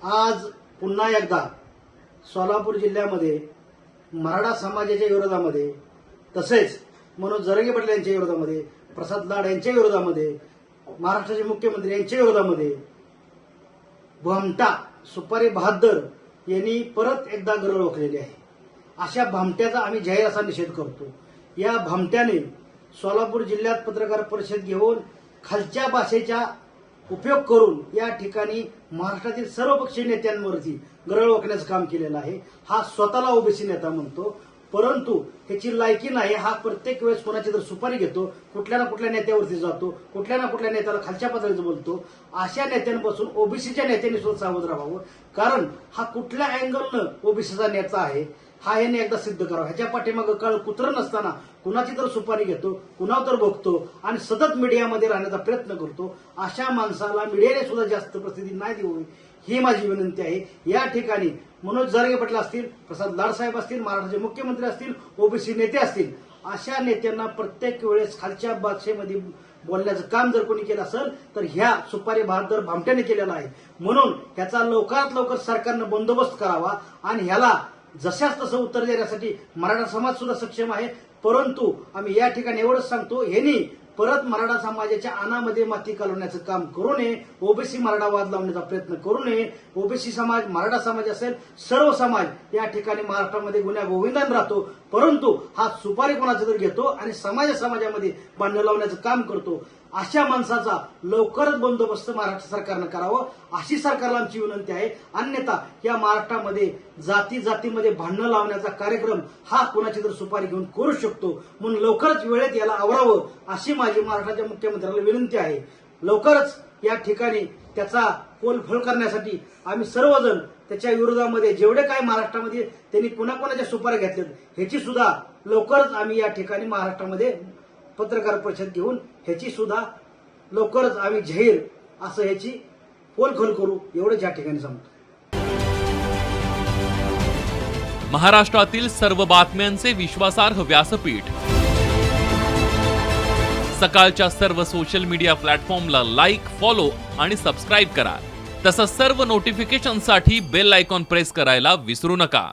आज पुन्हा एकदा सोलापूर जिल्ह्यामध्ये मराठा समाजाच्या विरोधामध्ये तसेच मनोज जरांगे पाटील यांच्या विरोधामध्ये, प्रसाद लाड यांच्या विरोधामध्ये, महाराष्ट्राचे मुख्यमंत्री यांच्या विरोधामध्ये भामटा सुपारी बहादर यांनी परत एकदा गरळ ओकलेली आहे। अशा भामट्याचा आम्ही जाहीर असा निषेध करतो। या भामट्याने सोलापूर जिल्ह्यात पत्रकार परिषद घेऊन खालच्या भाषेचा उपयोग करून या ठिकाणी महाराष्ट्रातील सर्वपक्षीय नेत्यांवरती गरळ ओकण्याचं काम केलेलं आहे। हा स्वतःला ओबीसी नेता म्हणतो, परंतु ह्याची लायकी नाही। हा प्रत्येक वेळेस कोणाची तर सुपारी घेतो, कुठल्या ना कुठल्या नेत्यावरती जातो, कुठल्या ना कुठल्या नेत्याला खालच्या पातळीचं बोलतो। अशा नेत्यांपासून ओबीसीच्या नेत्यांनी सुद्धा सावध राहावं, कारण हा कुठल्या अँगलनं ओबीसीचा नेता आहे हा याने एकदा सिद्ध करावं। ह्याच्या पाठीमागं काळ कुत्र नसताना कुणाची तर सुपारी घेतो, कुणावर तर बघतो आणि सतत मीडियामध्ये राहण्याचा प्रयत्न करतो। अशा माणसाला मीडियाने सुद्धा जास्त प्रसिद्धी नाही देऊ ही माझी विनंती आहे। या ठिकाणी मनोज जरांगे पाटील असतील, प्रसाद लाड साहेब असतील, महाराष्ट्राचे मुख्यमंत्री असतील, ओबीसी नेते असतील, अशा नेत्यांना प्रत्येक वेळेस खालच्या भाषेमध्ये बोलण्याचं काम जर कोणी केलं असेल तर ह्या सुपारी बहादर भामट्याने केलेला आहे। म्हणून ह्याचा लवकरात लवकर सरकारनं बंदोबस्त करावा आणि ह्याला जशाच तसं उत्तर देण्यासाठी मराठा समाज सुद्धा सक्षम आहे। परंतु आम्ही या ठिकाणी एवढंच सांगतो, ह्यांनी परत मराठा समाजाच्या अनामध्ये माती घालवण्याचं काम करू नये, ओबीसी मराठा वाद लावण्याचा प्रयत्न करू नये। ओबीसी समाज, मराठा समाज असेल, सर्व समाज या ठिकाणी महाराष्ट्रामध्ये गुन्ह्या गोविंदान राहतो, परंतु हा सुपारी कोणाचा तर घेतो आणि समाजामध्ये भांडण लावण्याचं काम करतो। अशा माणसाचा लवकरच बंदोबस्त महाराष्ट्र सरकारनं करावं अशी सरकारला आमची विनंती आहे। अन्यथा या महाराष्ट्रामध्ये जातीमध्ये भांडणं लावण्याचा कार्यक्रम हा कुणाची तर सुपारी घेऊन करू शकतो। म्हणून लवकरच वेळेत याला आवरावं अशी माझी महाराष्ट्राच्या मुख्यमंत्र्यांना विनंती आहे। लवकरच या ठिकाणी त्याचा पोलफोल करण्यासाठी आम्ही सर्वजण त्याच्या विरोधामध्ये जेवढे काय महाराष्ट्रामध्ये त्यांनी कोणाकोणाच्या सुपाऱ्या घेतल्यात ह्याची सुद्धा लवकरच आम्ही या ठिकाणी महाराष्ट्रामध्ये पत्रकार परिषद घेऊन ह्याची सुद्धा लवकरच आम्ही जाहीर असं ह्याची पोलखोल करू, एवढंच या ठिकाणी सांगतो। महाराष्ट्रातील सर्व बातम्यांचे विश्वासार्ह व्यासपीठ, सकाळच्या सर्व सोशल मीडिया प्लॅटफॉर्मला लाईक, फॉलो आणि सबस्क्राईब करा। तसंच सर्व नोटिफिकेशनसाठी बेल आयकॉन प्रेस करायला विसरू नका।